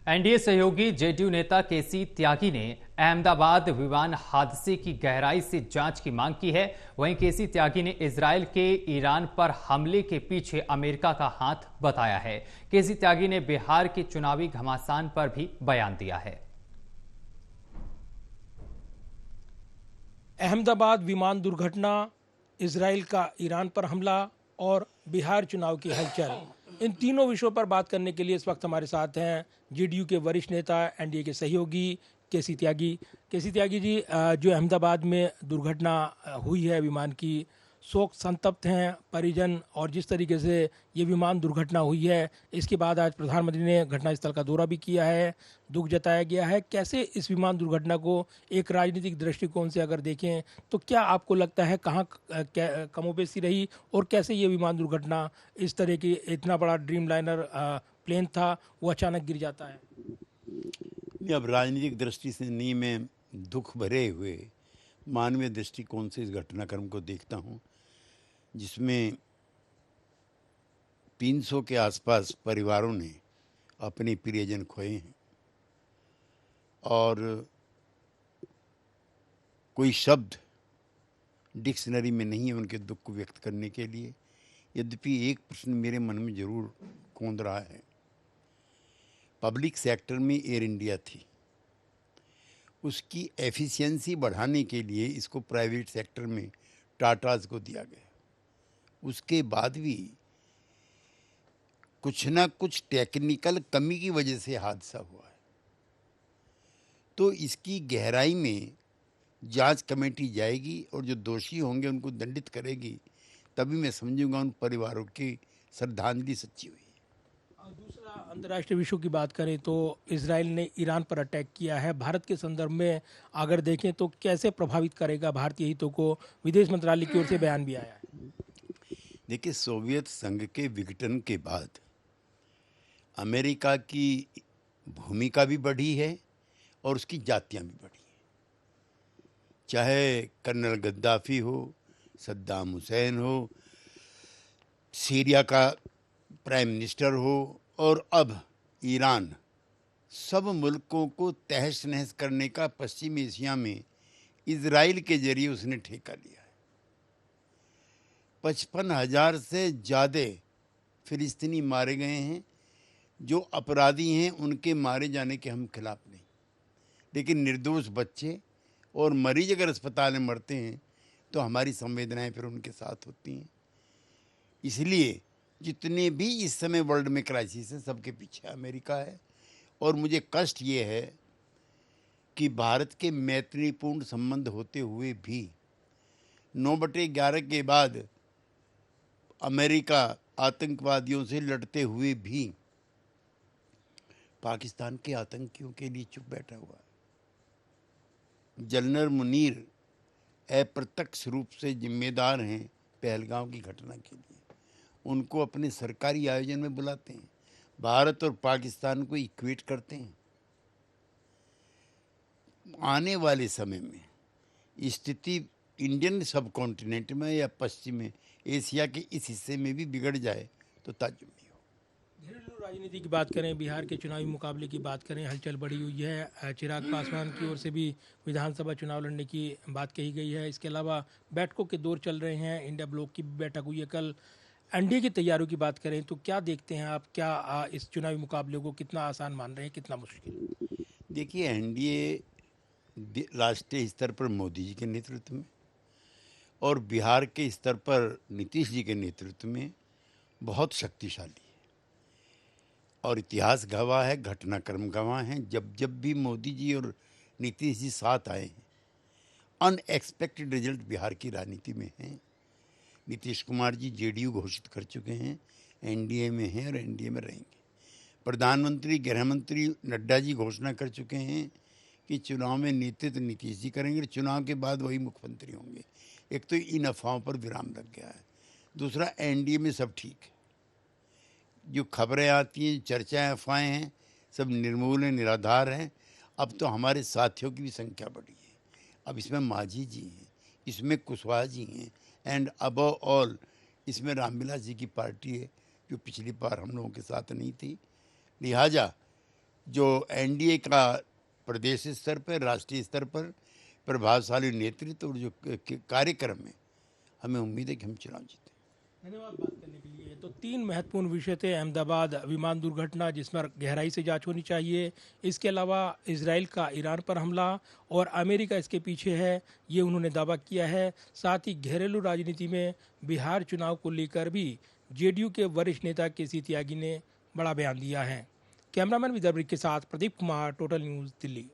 NDA सहयोगी JDU नेता केसी त्यागी ने अहमदाबाद विमान हादसे की गहराई से जांच की मांग की है। वहीं केसी त्यागी ने इजरायल के ईरान पर हमले के पीछे अमेरिका का हाथ बताया है। केसी त्यागी ने बिहार के चुनावी घमासान पर भी बयान दिया है। अहमदाबाद विमान दुर्घटना, इजरायल का ईरान पर हमला और बिहार चुनाव की हलचल, इन तीनों विषयों पर बात करने के लिए इस वक्त हमारे साथ हैं जेडीयू के वरिष्ठ नेता, एनडीए के सहयोगी केसी त्यागी। केसी त्यागी जी, जो अहमदाबाद में दुर्घटना हुई है विमान की, शोक संतप्त हैं परिजन, और जिस तरीके से ये विमान दुर्घटना हुई है इसके बाद आज प्रधानमंत्री ने घटनास्थल का दौरा भी किया है, दुख जताया गया है। कैसे इस विमान दुर्घटना को एक राजनीतिक दृष्टिकोण से अगर देखें तो क्या आपको लगता है कहाँ कमोबेशी रही, और कैसे ये विमान दुर्घटना, इस तरह की इतना बड़ा ड्रीम लाइनर प्लेन था, वो अचानक गिर जाता है? अब राजनीतिक दृष्टि से नहीं, मैं दुख भरे हुए मानवीय दृष्टिकोण से इस घटनाक्रम को देखता हूँ, जिसमें 300 के आसपास परिवारों ने अपने प्रियजन खोए हैं और कोई शब्द डिक्शनरी में नहीं है उनके दुख को व्यक्त करने के लिए। यद्यपि एक प्रश्न मेरे मन में जरूर कौंध रहा है। पब्लिक सेक्टर में एयर इंडिया थी, उसकी एफिशिएंसी बढ़ाने के लिए इसको प्राइवेट सेक्टर में टाटाज को दिया गया। उसके बाद भी कुछ ना कुछ टेक्निकल कमी की वजह से हादसा हुआ है, तो इसकी गहराई में जांच कमेटी जाएगी और जो दोषी होंगे उनको दंडित करेगी, तभी मैं समझूंगा उन परिवारों की श्रद्धांजलि सच्ची हुई। दूसरा अंतर्राष्ट्रीय विषयों की बात करें तो इजराइल ने ईरान पर अटैक किया है। भारत के संदर्भ में अगर देखें तो कैसे प्रभावित करेगा भारतीय हितों को, विदेश मंत्रालय की ओर से बयान भी आया है। देखिए, सोवियत संघ के विघटन के बाद अमेरिका की भूमिका भी बढ़ी है और उसकी जातियां भी बढ़ी हैं। चाहे कर्नल गद्दाफी हो, सद्दाम हुसैन हो, सीरिया का प्राइम मिनिस्टर हो और अब ईरान, सब मुल्कों को तहस नहस करने का पश्चिम एशिया में इजराइल के जरिए उसने ठेका लिया है। 55,000 से ज़्यादा फिलिस्तीनी मारे गए हैं। जो अपराधी हैं उनके मारे जाने के हम खिलाफ नहीं, लेकिन निर्दोष बच्चे और मरीज अगर अस्पताल में मरते हैं तो हमारी संवेदनाएं फिर उनके साथ होती हैं। इसलिए जितने भी इस समय वर्ल्ड में क्राइसिस हैं, सबके पीछे अमेरिका है। और मुझे कष्ट ये है कि भारत के मैत्रीपूर्ण संबंध होते हुए भी 9/11 के बाद अमेरिका आतंकवादियों से लड़ते हुए भी पाकिस्तान के आतंकियों के लिए चुप बैठा हुआ है। जनरल मुनीर अप्रत्यक्ष रूप से जिम्मेदार हैं पहलगांव की घटना के लिए। उनको अपने सरकारी आयोजन में बुलाते हैं, भारत और पाकिस्तान को इक्वेट करते हैं। आने वाले समय में स्थिति इंडियन सब कॉन्टिनेंट में या पश्चिम एशिया के इस हिस्से में भी बिगड़ जाए तो ताज्जुब नहीं हो। घरेलू राजनीति की बात करें, बिहार के चुनावी मुकाबले की बात करें, हलचल बढ़ी हुई है। चिराग पासवान की ओर से भी विधानसभा चुनाव लड़ने की बात कही गई है। इसके अलावा बैठकों के दौर चल रहे हैं, इंडिया ब्लॉक की बैठक हुई है कल। एनडीए की तैयारियों की बात करें तो क्या देखते हैं आप, क्या इस चुनावी मुकाबले को कितना आसान मान रहे हैं, कितना मुश्किल? देखिए, एनडीए राष्ट्रीय स्तर पर मोदी जी के नेतृत्व में और बिहार के स्तर पर नीतीश जी के नेतृत्व में बहुत शक्तिशाली है। और इतिहास गवाह है, घटनाक्रम गवाह हैं। जब जब भी मोदी जी और नीतीश जी साथ आए हैं, अनएक्सपेक्टेड रिजल्ट बिहार की राजनीति में हैं। नीतीश कुमार जी जेडीयू घोषित कर चुके हैं, एनडीए में हैं और एनडीए में रहेंगे। प्रधानमंत्री गृह मंत्री नड्डा जी घोषणा कर चुके हैं कि चुनाव में नेतृत्व नीतीश जी करेंगे, चुनाव के बाद वही मुख्यमंत्री होंगे। एक तो इन अफवाहों पर विराम लग गया है। दूसरा, एनडीए में सब ठीक है। जो खबरें आती हैं, चर्चाएं, अफवाहें हैं, सब निर्मूल हैं, निराधार हैं। अब तो हमारे साथियों की भी संख्या बढ़ी है। अब इसमें मांझी जी हैं, इसमें कुशवाहा जी हैं, एंड अबव ऑल इसमें रामविलास जी की पार्टी है, जो पिछली बार हम लोगों के साथ नहीं थी। लिहाजा जो एनडीए का प्रदेश स्तर पर, राष्ट्रीय स्तर पर प्रभावशाली नेतृत्व और जो कार्यक्रम है, हमें उम्मीद है कि हम चुनाव जीतें। धन्यवाद बात करने के लिए। तो 3 महत्वपूर्ण विषय थे। अहमदाबाद विमान दुर्घटना, जिस पर गहराई से जांच होनी चाहिए। इसके अलावा इजराइल का ईरान पर हमला और अमेरिका इसके पीछे है, ये उन्होंने दावा किया है। साथ ही घरेलू राजनीति में बिहार चुनाव को लेकर भी जेडीयू के वरिष्ठ नेता केसी त्यागी ने बड़ा बयान दिया है। कैमरामैन विदर्भ के साथ प्रदीप कुमार, टोटल न्यूज़, दिल्ली।